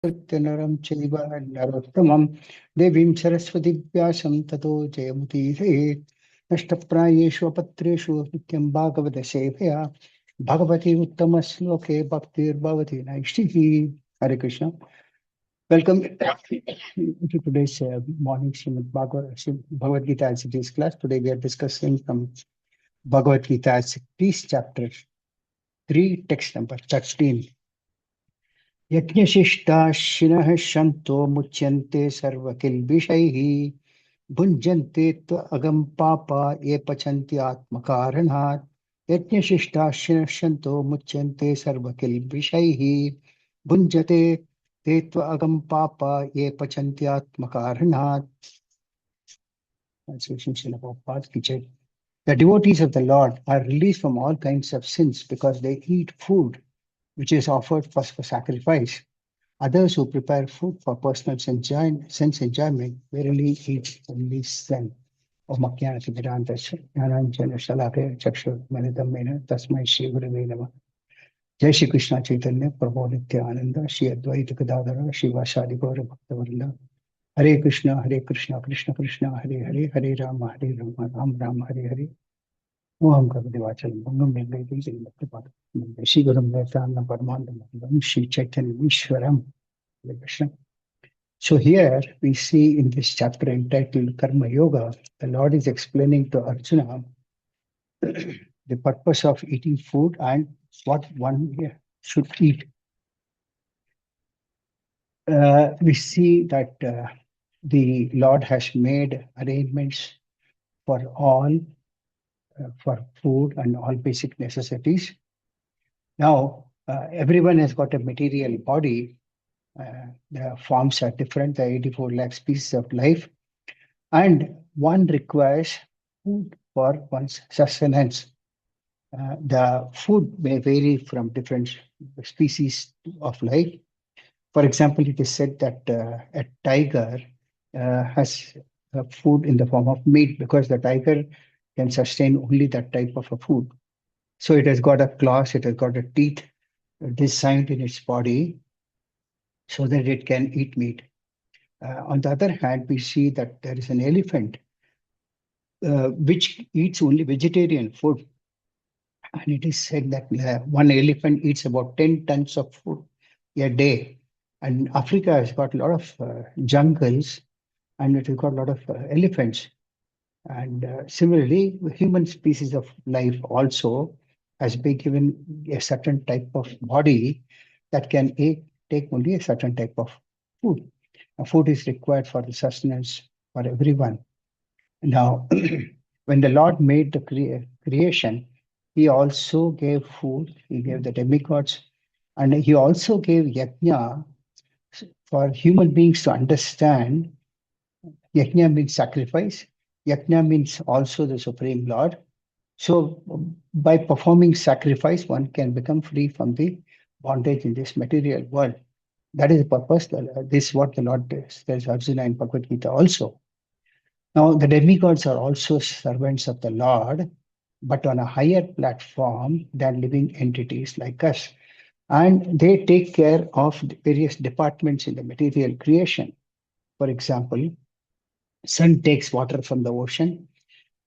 नरं चैव नरोत्तमं देवीं सरस्वती व्यासं ततो जयमुदीरयेत् नष्टप्रायेषु अपत्रेषु नित्यं भागवतसेवया Bhagwati उत्तमश्लोके भक्तिर्भवति नैष्टिः. Hare Krishna. Welcome to today's morning Bhagavad Gita as it is class. Today we are discussing from Bhagavad Gita as it is chapter 3, text number 13. यज्ञशिष्टाशिनः शन्तो मुच्यन्ते सर्वकिल्बिषैः भुञ्जन्ते अगं पापा ये पचन्ति आत्मकारणात् यज्ञशिष्टाशिनः शन्तो मुच्यन्ते सर्वकिल्बिषैः भुञ्जते ते अगं पापा ये पचन्ति आत्मकारणात्. The devotees of the Lord are released from all kinds of sins because they eat food which is offered first for sacrifice. Others who prepare food for personal sense enjoyment verily eat only sin. Om Ajnanati Vedantasya Jnananjana Shalakaya Chakshur Manitam Mena Tasmai Shri Gurave Namah. Jai Shri Krishna Chaitanya Prabhu Nityananda Shri Advaita Gadadhara Shri Vasadi Gaura Bhaktavaranda. Hare Krishna Krishna Krishna Hare Hare Hare Rama Ram Ram Hare Hare. Om Kavadevachal Bangam Vengai Bhaktipada Shri Gurum Vaitana Paramanandam Shri Chaitanya Ishwaram. So here we see in this chapter entitled Karma Yoga, the Lord is explaining to Arjuna the purpose of eating food and what one should eat. We see that the Lord has made arrangements for all, for food and all basic necessities. Now, everyone has got a material body. The forms are different, the 84 lakh species of life, and one requires food for one's sustenance. The food may vary from different species of life. For example, it is said that a tiger has food in the form of meat because the tiger can sustain only that type of a food. So it has got a claws, it has got a teeth designed in its body so that it can eat meat. On the other hand, we see that there is an elephant which eats only vegetarian food. And it is said that one elephant eats about 10 tons of food a day. And Africa has got a lot of jungles and it has got a lot of elephants. And similarly, human species of life also has been given a certain type of body that can take only a certain type of food. Food is required for the sustenance for everyone. Now, when the Lord made the creation, he also gave food, he gave the demigods, and he also gave yajna for human beings to understand. Yajna means sacrifice. Yajna means also the Supreme Lord. So by performing sacrifice, one can become free from the bondage in this material world. That is the purpose. This is what the Lord tells Arjuna in Bhagavad Gita also. Now, the demigods are also servants of the Lord, but on a higher platform than living entities like us. And they take care of the various departments in the material creation. For example, sun takes water from the ocean,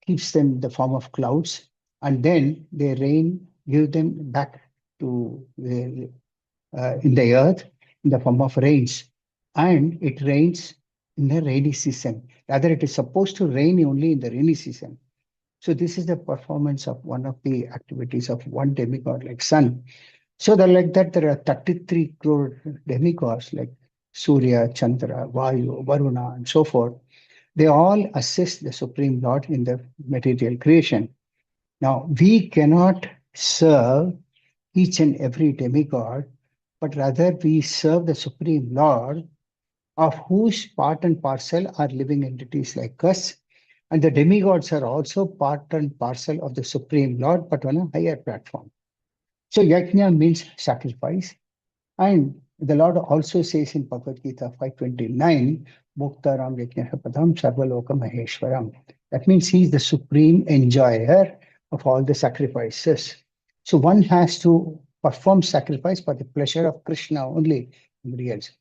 keeps them in the form of clouds, and then they rain, give them back to in the earth in the form of rains. And it rains in the rainy season. Rather, it is supposed to rain only in the rainy season. So this is the performance of one of the activities of one demigod like sun. So like that, there are 33 crore demigods like Surya, Chandra, Vayu, Varuna, and so forth. They all assist the Supreme Lord in the material creation. Now, we cannot serve each and every demigod, but rather we serve the Supreme Lord, of whose part and parcel are living entities like us. And the demigods are also part and parcel of the Supreme Lord, but on a higher platform. So yajna means sacrifice. And the Lord also says in Bhagavad Gita 5:29, Muktaram Yajna Padam Sarvaloka Maheshwaram. That means he is the supreme enjoyer of all the sacrifices. So one has to perform sacrifice for the pleasure of Krishna only, nobody else.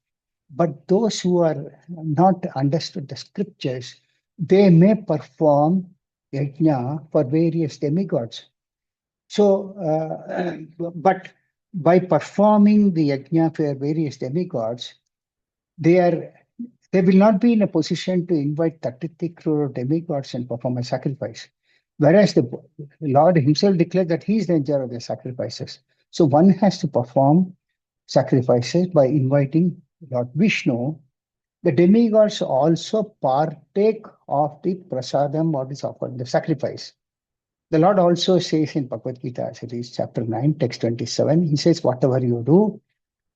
But those who are not understood the scriptures, they may perform yajna for various demigods. So, but by performing the yajna for various demigods, they are they will not be in a position to invite 33 crore demigods and perform a sacrifice. Whereas the Lord himself declared that he is the enjoyer of the sacrifices. So one has to perform sacrifices by inviting Lord Vishnu. The demigods also partake of the prasadam, what is offered, the sacrifice. The Lord also says in Bhagavad Gita, as it is chapter 9, text 27, he says, whatever you do,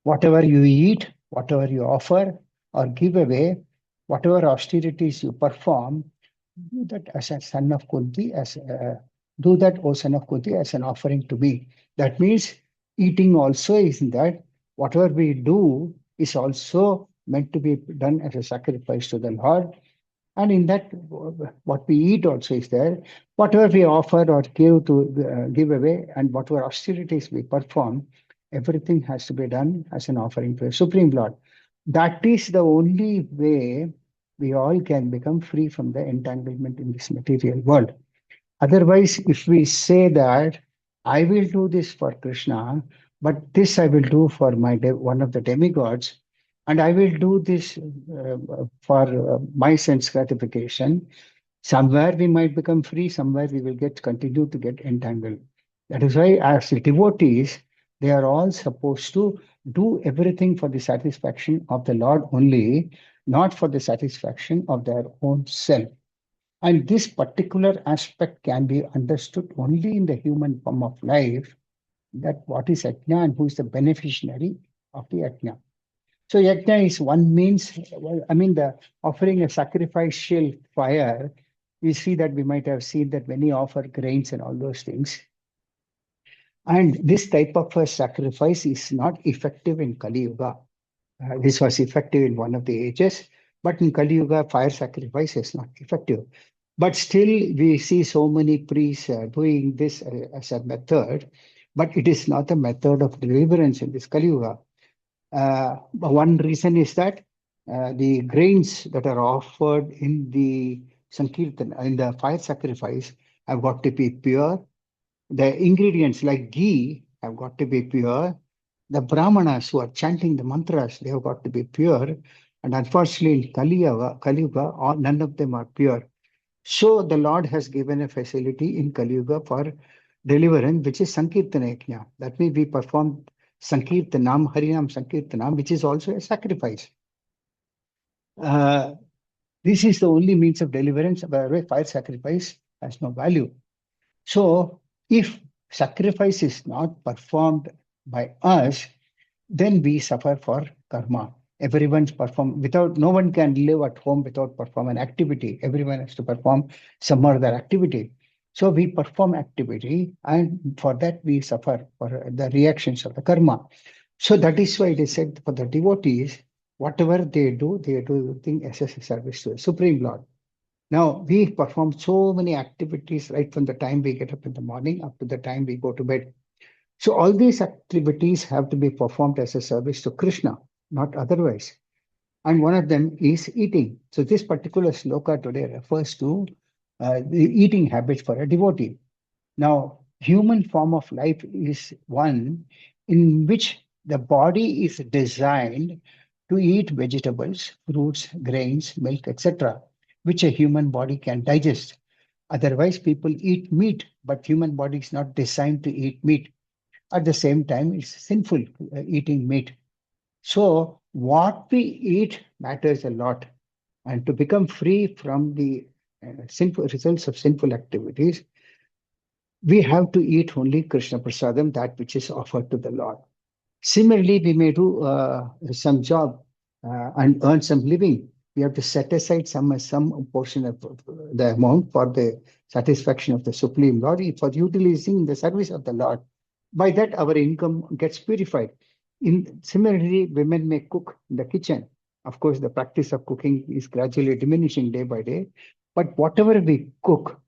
whatever you eat, whatever you offer or give away, whatever austerities you perform, do that as a son of Kunti, do that, O son of Kunti, as an offering to me. That means eating also is in that. Whatever we do is also meant to be done as a sacrifice to the Lord. And in that, what we eat also is there. Whatever we offer or give away, and whatever austerities we perform, everything has to be done as an offering to the Supreme Lord. That is the only way we all can become free from the entanglement in this material world. Otherwise, if we say that I will do this for Krishna, but this I will do for one of the demigods, and I will do this for my sense gratification, somewhere we might become free, somewhere we will continue to get entangled. That is why, as devotees, they are all supposed to do everything for the satisfaction of the Lord only, not for the satisfaction of their own self. And this particular aspect can be understood only in the human form of life, that what is yajna and who is the beneficiary of the yajna. So yajna is one means, well, I mean, the offering a sacrificial fire, we see that we might have seen that many offer grains and all those things. And this type of a sacrifice is not effective in Kali Yuga. This was effective in one of the ages, but in Kali Yuga, fire sacrifice is not effective. But still, we see so many priests doing this as a method, but it is not a method of deliverance in this Kali Yuga. One reason is that the grains that are offered in the Sankirtan, in the fire sacrifice, have got to be pure. The ingredients like ghee have got to be pure. The Brahmanas who are chanting the mantras, they have got to be pure. And unfortunately, in Kali Yuga, none of them are pure. So the Lord has given a facility in Kali Yuga for deliverance, which is Sankirtana Yajna. That means we perform Sankirtanam, Harinam Sankirtanam, which is also a sacrifice. Uh, this is the only means of deliverance. By the way, fire sacrifice has no value. So if sacrifice is not performed by us, then we suffer for karma. Everyone's perform without, no one can live at home without perform an activity. Everyone has to perform some other activity. So we perform activity, and for that we suffer for the reactions of the karma. So that is why it is said for the devotees, whatever they do everything as a service to the Supreme Lord. Now, we perform so many activities right from the time we get up in the morning up to the time we go to bed. So all these activities have to be performed as a service to Krishna, not otherwise. And one of them is eating. So this particular sloka today refers to the eating habit for a devotee. Now, human form of life is one in which the body is designed to eat vegetables, fruits, grains, milk, etc., which a human body can digest. Otherwise, people eat meat, but human body is not designed to eat meat. At the same time, it's sinful eating meat. So, what we eat matters a lot. And to become free from the sinful results of sinful activities, we have to eat only Krishna Prasadam, that which is offered to the Lord. Similarly, we may do some job and earn some living. We have to set aside some portion of the amount for the satisfaction of the Supreme Lord, for utilizing the service of the Lord. By that, our income gets purified. Similarly, women may cook in the kitchen. Of course, the practice of cooking is gradually diminishing day by day. But whatever we cook,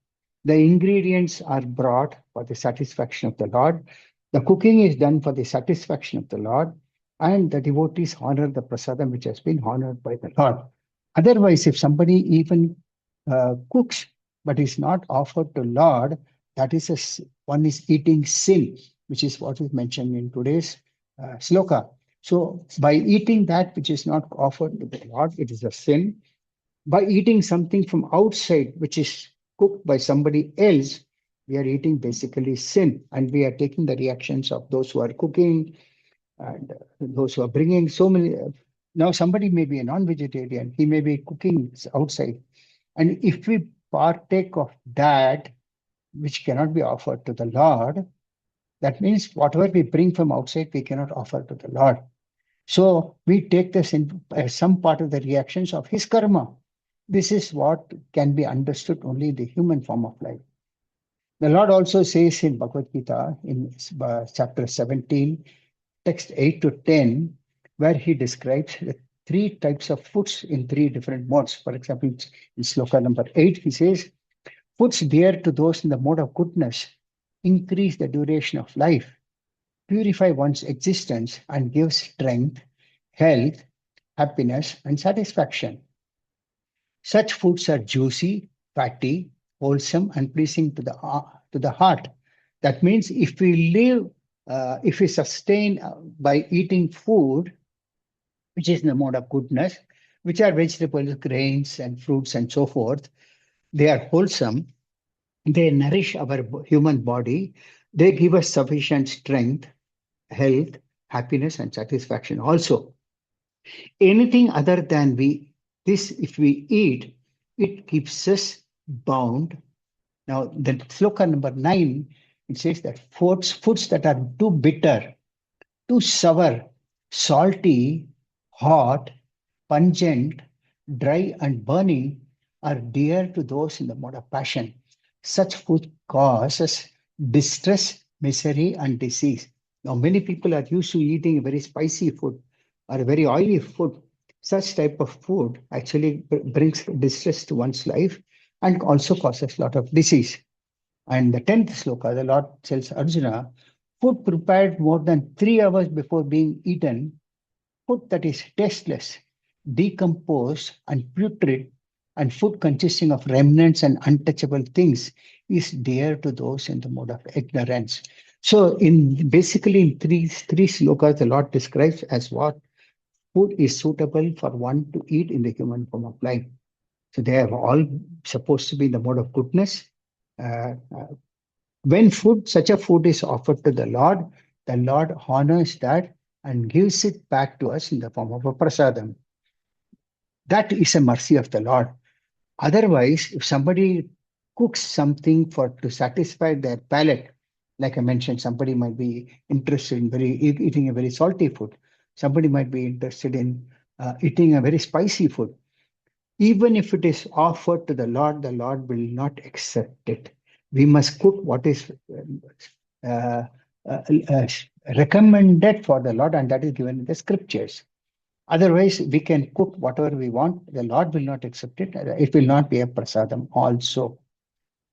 the ingredients are brought for the satisfaction of the Lord. The cooking is done for the satisfaction of the Lord. and the devotees honor the prasadam which has been honored by the Lord. Otherwise, if somebody even cooks but is not offered to Lord, that is one is eating sin, which is what is mentioned in today's sloka. So, by eating that which is not offered to the Lord, it is a sin. By eating something from outside, which is cooked by somebody else, we are eating basically sin, and we are taking the reactions of those who are cooking and those who are bringing so many. Now, somebody may be a non-vegetarian; he may be cooking outside, and if we partake of that, which cannot be offered to the Lord, that means whatever we bring from outside, we cannot offer to the Lord. So we take this as some part of the reactions of his karma. This is what can be understood only in the human form of life. The Lord also says in Bhagavad Gita, in chapter 17, text 8 to 10, where he describes the three types of foods in three different modes. For example, in sloka number 8, he says, foods dear to those in the mode of goodness increase the duration of life, purify one's existence, and give strength, health, happiness, and satisfaction. Such foods are juicy, fatty, wholesome, and pleasing to the heart. That means if we sustain by eating food, which is in the mode of goodness, which are vegetables, grains, and fruits, and so forth, they are wholesome. They nourish our human body. They give us sufficient strength, health, happiness, and satisfaction. Also, anything other than this, if we eat, it keeps us bound. Now, the sloka number 9, it says that foods that are too bitter, too sour, salty, hot, pungent, dry, and burning are dear to those in the mode of passion. Such food causes distress, misery, and disease. Now, many people are used to eating very spicy food or very oily food. Such type of food actually brings distress to one's life and also causes a lot of disease. And the 10th sloka, the Lord tells Arjuna, food prepared more than 3 hours before being eaten, food that is tasteless, decomposed, and putrid, and food consisting of remnants and untouchable things is dear to those in the mode of ignorance. So, in basically in three slokas, the Lord describes as what food is suitable for one to eat in the human form of life. So they are all supposed to be in the mode of goodness. Uh, when such a food is offered to the Lord honors that and gives it back to us in the form of a prasadam. That is a mercy of the Lord. Otherwise, if somebody cooks something to satisfy their palate, like I mentioned, somebody might be interested in eating a very salty food. Somebody might be interested in eating a very spicy food. Even if it is offered to the Lord will not accept it. We must cook what is uh, uh, uh, recommended for the Lord, and that is given in the scriptures. Otherwise, we can cook whatever we want. The Lord will not accept it. It will not be a prasadam also.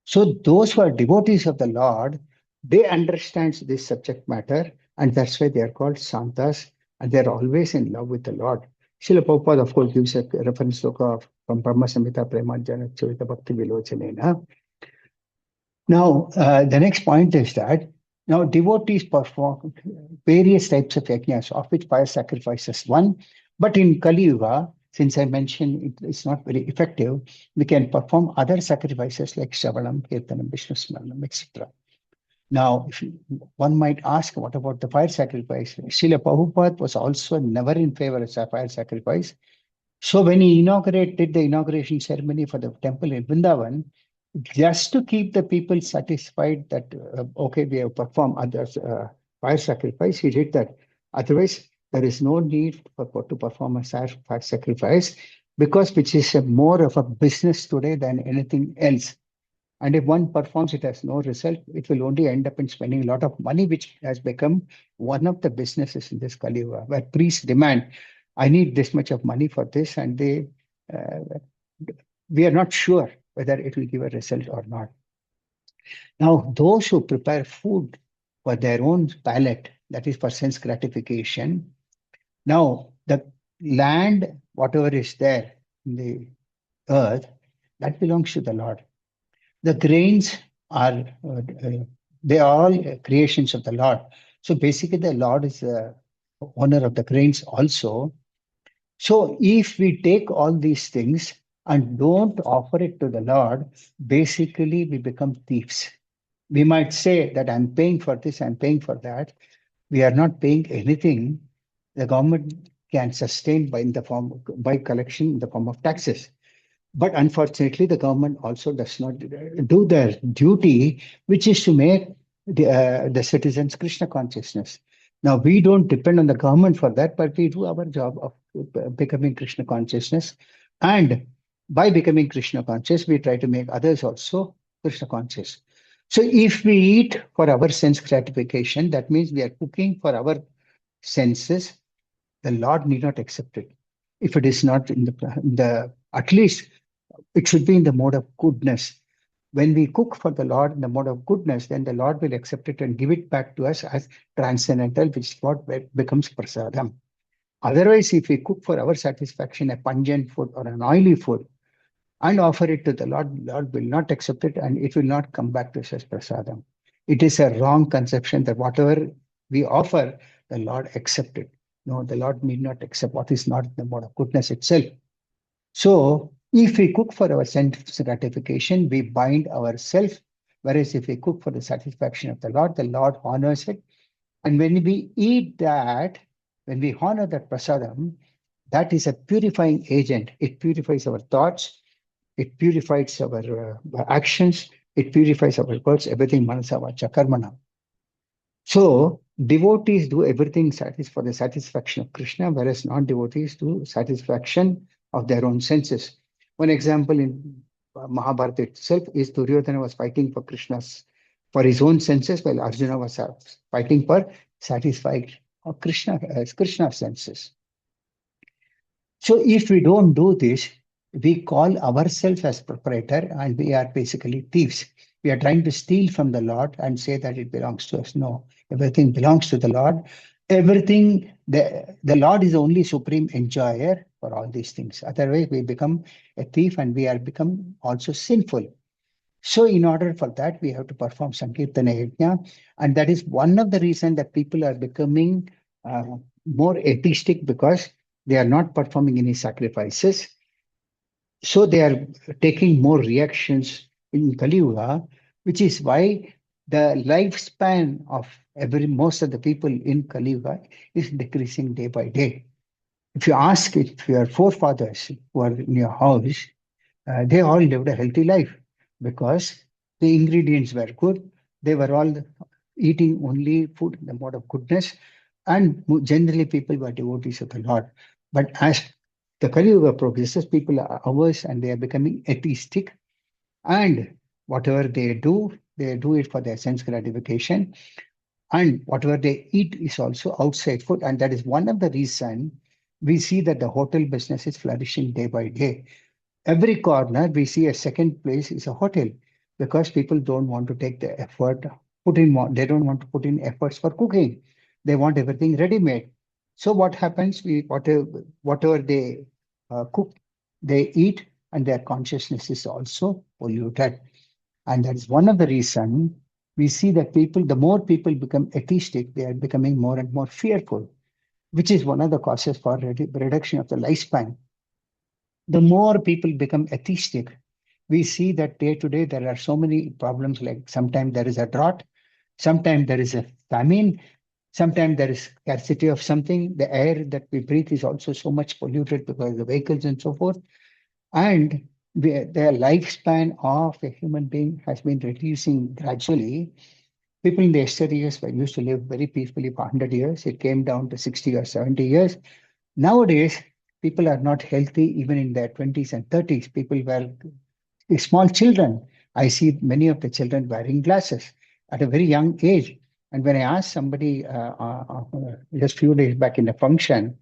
So those who are devotees of the Lord, they understand this subject matter, and that's why they are called santas, and they're always in love with the Lord. Srila Prabhupada, of course, gives a reference sloka from Brahma Samhita Premanjana Chavita Bhakti Vilochanena. Now, the next point is that now devotees perform various types of yajnas, of which fire sacrifice is one. But in Kali Yuga, since I mentioned it's not very effective, we can perform other sacrifices like Shravanam, Kirtanam, Vishnu Smaranam, etc. Now, one might ask, what about the fire sacrifice? Srila Prabhupada was also never in favor of fire sacrifice. So when he did the inauguration ceremony for the temple in Vrindavan, just to keep the people satisfied that, okay, we have performed others fire sacrifice, he did that. Otherwise, there is no need to perform a fire sacrifice, because which is more of a business today than anything else. And if one performs, it has no result, it will only end up in spending a lot of money, which has become one of the businesses in this Kali Yuga, where priests demand, I need this much of money for this, and uh, we are not sure whether it will give a result or not. Now, those who prepare food for their own palate, that is for sense gratification, Now, the land, whatever is there in the earth, that belongs to the Lord. The grains are, they are all creations of the Lord. So basically, the Lord is the owner of the grains also. So if we take all these things and don't offer it to the Lord, basically we become thieves. We might say that I'm paying for this, I'm paying for that. We are not paying anything. The government can sustain by in the form by collection in the form of taxes. But unfortunately, the government also does not do their duty, which is to make the citizens Krishna consciousness. Now, we don't depend on the government for that, but we do our job of becoming Krishna consciousness. And by becoming Krishna conscious, we try to make others also Krishna conscious. So, if we eat for our sense gratification, that means we are cooking for our senses. The Lord need not accept it. If it is not in the at least it should be in the mode of goodness. When we cook for the Lord in the mode of goodness, then the Lord will accept it and give it back to us as transcendental, which is what becomes prasadam. Otherwise, if we cook for our satisfaction a pungent food or an oily food and offer it to the Lord will not accept it and it will not come back to us as prasadam. It is a wrong conception that whatever we offer, the Lord accept it. No, the Lord need not accept what is not in the mode of goodness itself. So, if we cook for our sense gratification, we bind ourselves. Whereas if we cook for the satisfaction of the Lord honors it. And when we eat that, when we honor that prasadam, that is a purifying agent. It purifies our thoughts, it purifies our actions, it purifies our words, everything manasa vacha karmana. So devotees do everything for the satisfaction of Krishna, whereas non-devotees do satisfaction of their own senses. One example in Mahabharata itself is Duryodhana was fighting for for his own senses, while Arjuna was fighting for satisfying Krishna's senses. So if we don't do this, we call ourselves as proprietor and we are basically thieves. We are trying to steal from the Lord and say that it belongs to us. No, everything belongs to the Lord. Everything, the Lord is the only supreme enjoyer for all these things. Otherwise, we become a thief and we are become also sinful. So in order for that, we have to perform Sankirtana Yajna. And that is one of the reasons that people are becoming more atheistic because they are not performing any sacrifices. So they are taking more reactions in Kali Yuga, which is why the lifespan of most of the people in Kali Yuga is decreasing day by day. If you ask if your forefathers who are in your house, they all lived a healthy life because the ingredients were good. They were all eating only food in the mode of goodness, and generally people were devotees of the Lord. But as the Kali Yuga progresses, people are averse and they are becoming atheistic, and whatever they do it for their sense gratification, and whatever they eat is also outside food, and that is one of the reason we see that the hotel business is flourishing day by day. Every corner we see a second place is a hotel because people don't want to take the effort, put in more, they don't want to put in efforts for cooking. They want everything ready made. So what happens? Whatever they cook, they eat, and their consciousness is also polluted. And that is one of the reason we see that the more people become atheistic, they are becoming more and more fearful, which is one of the causes for reduction of the lifespan. The more people become atheistic, we see that day to day there are so many problems, like sometimes there is a drought, sometimes there is a famine, sometimes there is scarcity of something. The air that we breathe is also so much polluted because of the vehicles and so forth. And the lifespan of a human being has been reducing gradually. People in the yesteryears used to live very peacefully for 100 years. It came down to 60 or 70 years. Nowadays, people are not healthy even in their 20s and 30s. People were small children. I see many of the children wearing glasses at a very young age. And when I asked somebody just a few days back in a function,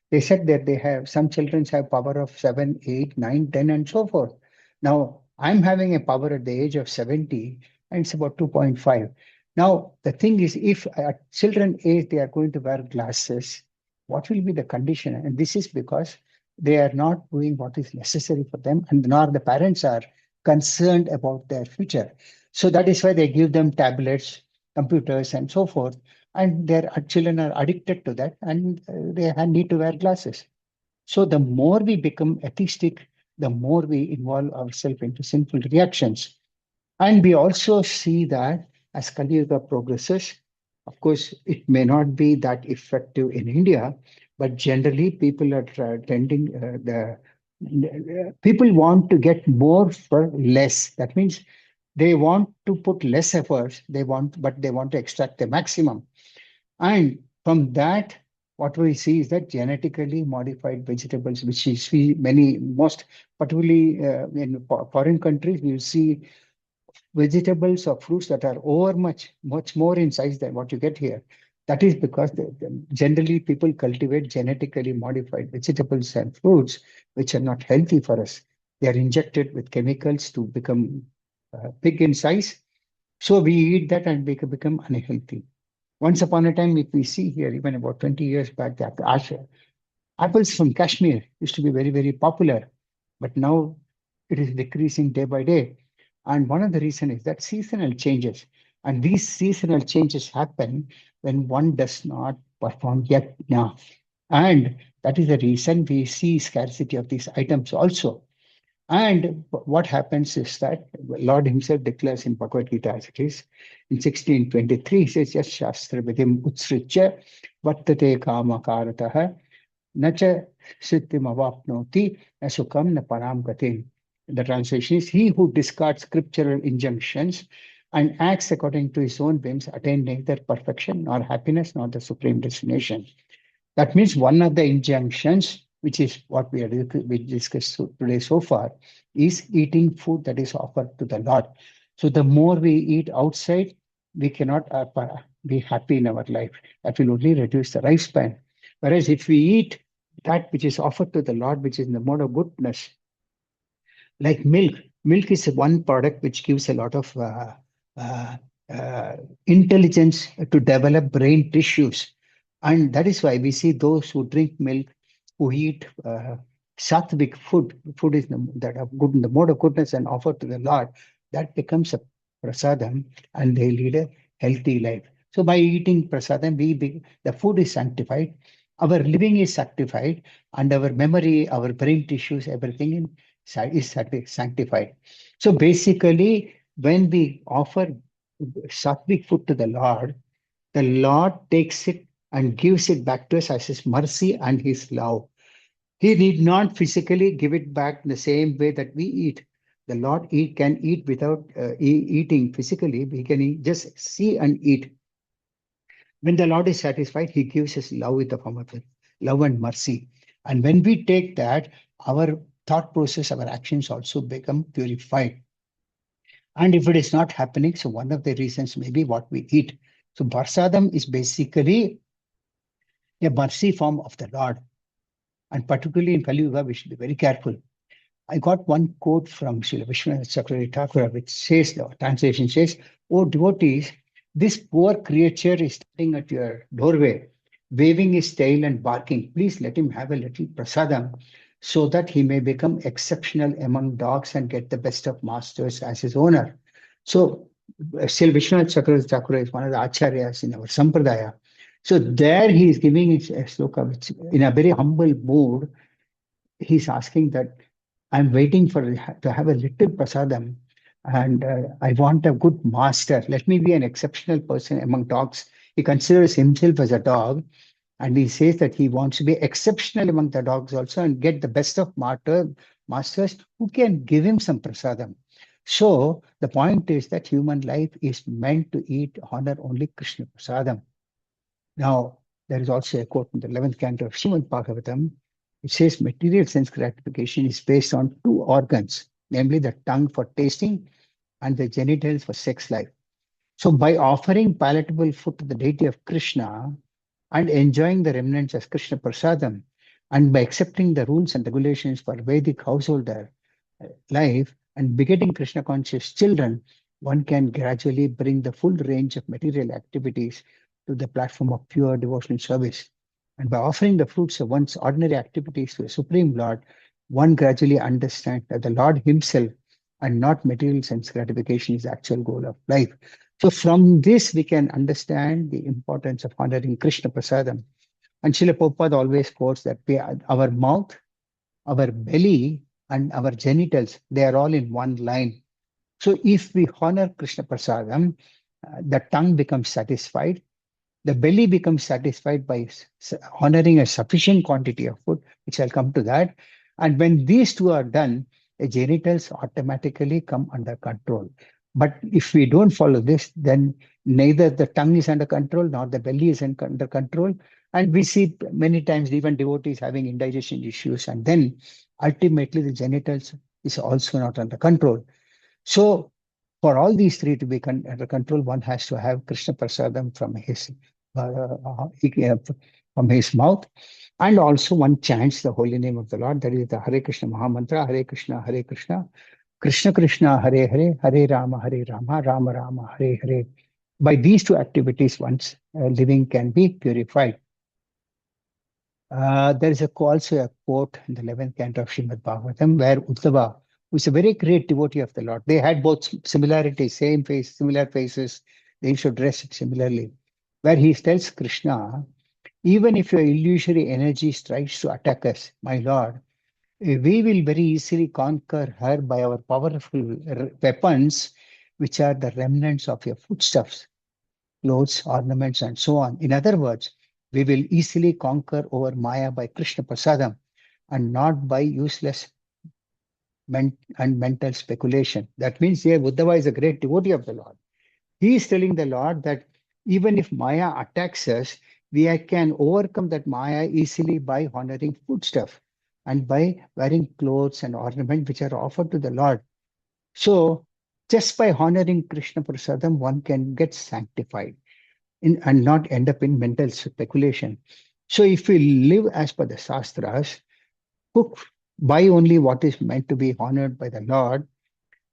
they said that they have some children have power of 7, 8, 9, 10, and so forth. Now, I'm having a power at the age of 70, and it's about 2.5. Now, the thing is, if at children age they are going to wear glasses, what will be the condition? And this is because they are not doing what is necessary for them, and nor the parents are concerned about their future. So that is why they give them tablets, computers, and so forth. And their children are addicted to that, and they need to wear glasses. So the more we become atheistic, the more we involve ourselves into sinful reactions. And we also see that as Kali Yuga progresses, of course, it may not be that effective in India, but generally people are tending the people want to get more for less. That means they want to put less efforts. But they want to extract the maximum. And from that, what we see is that genetically modified vegetables, which is see many most particularly in foreign countries, you see vegetables or fruits that are over much more in size than what you get here. That is because generally people cultivate genetically modified vegetables and fruits which are not healthy for us. They are injected with chemicals to become big in size. So we eat that and we can become unhealthy. Once upon a time, if we see here, even about 20 years back, the apples from Kashmir used to be very, very popular, but now it is decreasing day by day. And one of the reasons is that seasonal changes. And these seasonal changes happen when one does not perform yet now. And that is the reason we see scarcity of these items also. And what happens is that Lord himself declares in Bhagavad Gita as it is in 1623, he says, Yas Shastra Vidim Utsricha Vartate Kama Karataha Nacha Siddhim Avapnoti Asukam Na Param Gatim. The translation is, he who discards scriptural injunctions and acts according to his own whims attain neither perfection nor happiness nor the supreme destination. That means one of the injunctions, which is what we discussed today so far, is eating food that is offered to the Lord. So the more we eat outside, we cannot be happy in our life. That will only reduce the lifespan. Whereas if we eat that which is offered to the Lord, which is in the mode of goodness, like milk. Milk is one product which gives a lot of uh, uh, intelligence to develop brain tissues. And that is why we see those who drink milk, who eat sattvic food, food is that are good in the mode of goodness and offered to the Lord, that becomes a prasadam and they lead a healthy life. So by eating prasadam, the food is sanctified, our living is sanctified, and our memory, our brain tissues, everything is sanctified. So basically, when we offer sattvic food to the Lord takes it and gives it back to us as his mercy and his love. He need not physically give it back the same way that we eat. The Lord can eat without eating physically. He can just see and eat. When the Lord is satisfied, he gives us love with the form of love and mercy. And when we take that, our thought process, our actions also become purified. And if it is not happening, so one of the reasons may be what we eat. So Barsadam is basically a mercy form of the Lord. And particularly in Kali Yuga, we should be very careful. I got one quote from Srila Vishwanath Chakravarti Thakur, which says, the translation says, "Oh devotees, this poor creature is standing at your doorway, waving his tail and barking. Please let him have a little prasadam so that he may become exceptional among dogs and get the best of masters as his owner." So, Srila Vishwanath Chakravarti Thakur is one of the acharyas in our sampradaya. So there he is giving a sloka, which in a very humble mood, he's asking that I'm waiting to have a little prasadam, and I want a good master. Let me be an exceptional person among dogs. He considers himself as a dog, and he says that he wants to be exceptional among the dogs also and get the best of masters who can give him some prasadam. So the point is that human life is meant to eat, honor only Krishna prasadam. Now, there is also a quote in the 11th canto of Srimad Bhagavatam. It says material sense gratification is based on two organs, namely the tongue for tasting and the genitals for sex life. So, by offering palatable food to the deity of Krishna and enjoying the remnants as Krishna Prasadam, and by accepting the rules and regulations for Vedic householder life and begetting Krishna conscious children, one can gradually bring the full range of material activities to the platform of pure devotional service. And by offering the fruits of one's ordinary activities to the Supreme Lord, one gradually understands that the Lord Himself and not material sense gratification is the actual goal of life. So from this, we can understand the importance of honoring Krishna Prasadam. And Srila Prabhupada always quotes that our mouth, our belly, and our genitals, they are all in one line. So if we honor Krishna Prasadam, the tongue becomes satisfied, the belly becomes satisfied by honoring a sufficient quantity of food, which I'll come to that. And when these two are done, the genitals automatically come under control. But if we don't follow this, then neither the tongue is under control nor the belly is under control. And we see many times even devotees having indigestion issues, and then ultimately the genitals is also not under control. So for all these three to be under control, one has to have Krishna Prasadam from his mouth, and also one chants the holy name of the Lord. That is the Hare Krishna Mahamantra, Hare Krishna, Hare Krishna, Krishna Krishna, Hare Hare, Hare Rama, Rama Rama, Hare Hare. By these two activities, one's living can be purified. There is also a quote in the 11th canto of Srimad Bhagavatam where Uddhava, who is a very great devotee of the Lord, they had both similarities, same face, similar faces, they should dress similarly, where he tells Krishna, even if your illusory energy tries to attack us, my Lord, we will very easily conquer her by our powerful weapons, which are the remnants of your foodstuffs, clothes, ornaments, and so on. In other words, we will easily conquer over Maya by Krishna Prasadam and not by useless and mental speculation. That means here Uddhava is a great devotee of the Lord. He is telling the Lord that even if Maya attacks us, we can overcome that Maya easily by honoring foodstuff and by wearing clothes and ornaments which are offered to the Lord. So just by honoring Krishna Prasadam, one can get sanctified and not end up in mental speculation. So if we live as per the Shastras, cook, buy only what is meant to be honored by the Lord,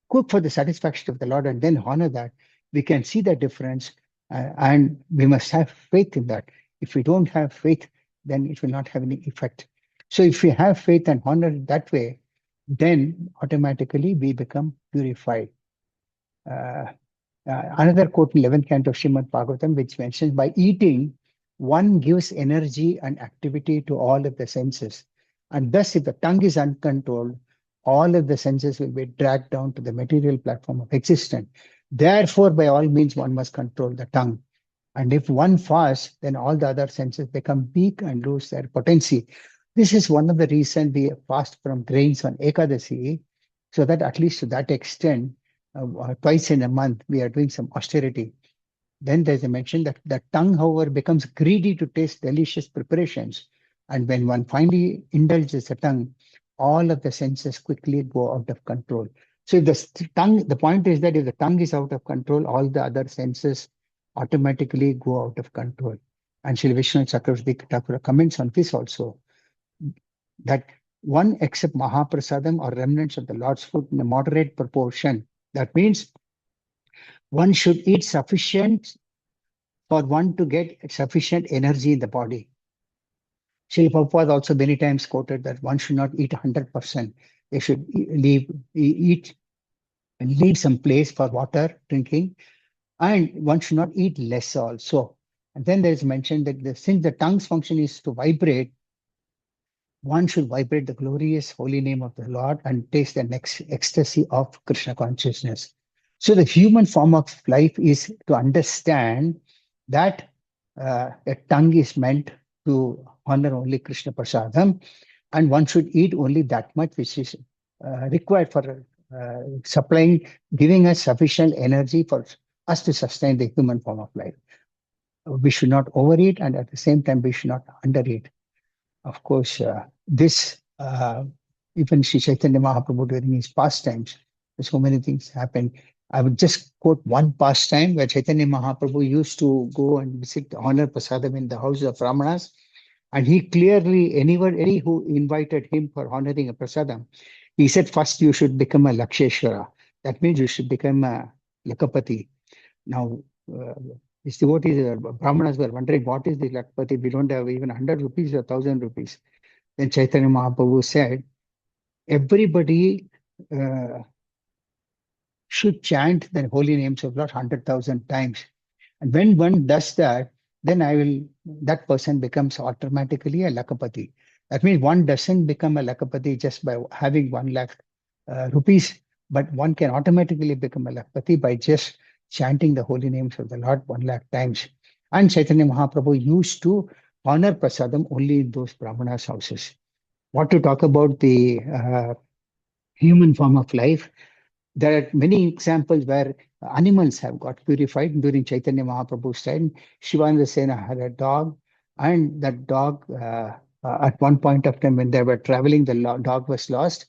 cook for the satisfaction of the Lord, and then honor that, we can see the difference, and we must have faith in that. If we don't have faith, then it will not have any effect. So if we have faith and honor it that way, then automatically we become purified. Another quote in 11th canto of Srimad Bhagavatam, which mentions, by eating, one gives energy and activity to all of the senses. And thus, if the tongue is uncontrolled, all of the senses will be dragged down to the material platform of existence. Therefore, by all means, one must control the tongue. And if one fasts, then all the other senses become weak and lose their potency. This is one of the reasons we fast from grains on Ekadasi, so that at least to that extent, twice in a month, we are doing some austerity. Then there's a mention that the tongue, however, becomes greedy to taste delicious preparations. And when one finally indulges the tongue, all of the senses quickly go out of control. So if the point is that if the tongue is out of control, all the other senses automatically go out of control. And Srila Vishnu Chakravarti Thakur comments on this also, that one accept Mahaprasadam or remnants of the Lord's food in a moderate proportion. That means one should eat sufficient for one to get sufficient energy in the body. Srila Prabhupada also many times quoted that one should not eat 100%. They should eat and leave some place for water, drinking, and one should not eat less also. And then there is mentioned that since the tongue's function is to vibrate, one should vibrate the glorious holy name of the Lord and taste the next ecstasy of Krishna consciousness. So the human form of life is to understand that the tongue is meant to honor only Krishna Prasadam, and one should eat only that much which is required for supplying, giving us sufficient energy for us to sustain the human form of life. We should not overeat, and at the same time, we should not undereat. Of course, even Sri Chaitanya Mahaprabhu during his pastimes, so many things happen. I would just quote one pastime where Chaitanya Mahaprabhu used to go and visit honor prasadam in the houses of Brahmanas, and he clearly, any who invited him for honoring a prasadam, he said, first you should become a Laksheshwara. That means you should become a Lakapati. Now, His devotees, Brahmanas were wondering, what is the Lakpati? We don't have even 100 rupees or 1,000 rupees. Then Chaitanya Mahaprabhu said, everybody should chant the holy names of Lord 100,000 times. And when one does that, then that person becomes automatically a Lakapati. That means one doesn't become a Lakapati just by having 1 lakh rupees, but one can automatically become a Lakapati by just chanting the holy names of the Lord 1 lakh times. And Chaitanya Mahaprabhu used to honor prasadam only in those Brahmanas' houses. What to talk about the human form of life? There are many examples where animals have got purified during Chaitanya Mahaprabhu's time. Shivananda Sena had a dog, and that dog, at one point of time when they were traveling, the dog was lost.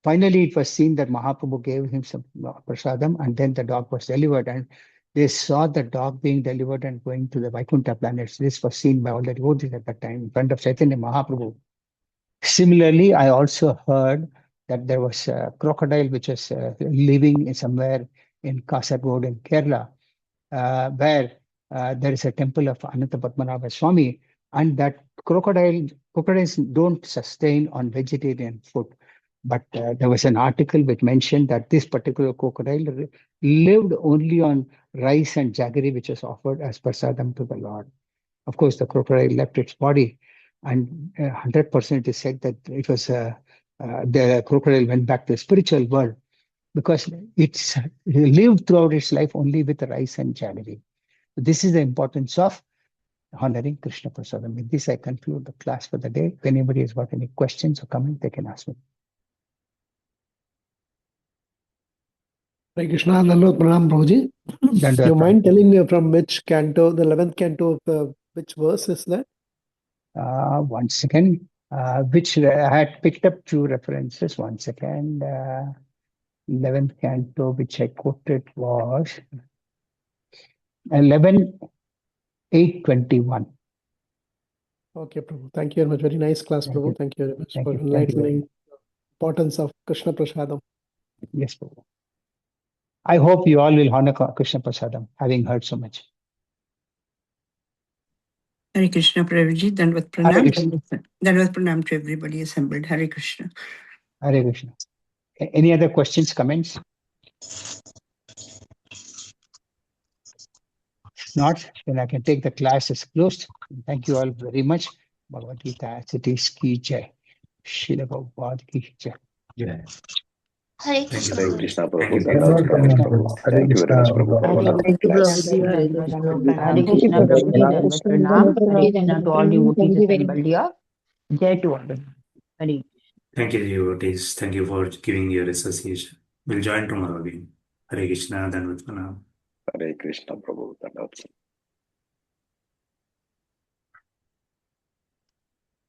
Finally, it was seen that Mahaprabhu gave him some prasadam, and then the dog was delivered. And they saw the dog being delivered and going to the Vaikuntha planets. This was seen by all the devotees at that time in front of Chaitanya Mahaprabhu. Similarly, I also heard that there was a crocodile which was living somewhere in Kasaragod in Kerala, where there is a temple of Ananta Padmanabha Swami, and that crocodiles don't sustain on vegetarian food. But there was an article which mentioned that this particular crocodile lived only on rice and jaggery, which was offered as prasadam to the Lord. Of course, the crocodile left its body, and 100% is said that it was the crocodile went back to the spiritual world because it lived throughout its life only with rice and jaggery. This is the importance of honoring Krishna Prasadam. With this, I conclude the class for the day. If anybody has got any questions or comments, they can ask me. Hare Krishna, Dandavat Pranam Prabhuji. Do you mind telling from which canto, the 11th canto of which verse is that? One second. Which I had picked up 2 references. One second. 11th canto, which I quoted, was 11:8:21. Okay, Prabhu. Thank you very much. Very nice class, Thank Prabhu. you. Thank you very much Thank for you. enlightening the importance of Krishna Prasadam. Yes, Prabhu. I hope you all will honor Krishna Prasadam, having heard so much. Hare Krishna, Prabhuji. Dandavat Hare Pranam. Krishna. Dandavat Pranam to everybody assembled. Hare Krishna. Hare Krishna. Any other questions, comments? If not, then I can take the class as closed. Thank you all very much. Bhagavad Gita as it is ki jai. Srila Prabhupada ki jai. Yeah. Hare Krishna. Hare Krishna, Thank Prabhu. you. Dandavat Pranam, Prabhu. Thank you very much, Prabhu, for Hare wonderful Krishna, class. Prabhuji, Hare Krishna, Hare Thank you, Krishna, Prabhuji. Prabhuji, Dandavat Pranam, Hare Krishna to all devotees assembled here. Jai to all. Hare. Thank you, devotees. Thank you for giving your association. We'll join tomorrow again. Hare Krishna, Dandavat Pranam. Hare Krishna, Prabhu. Dandavat.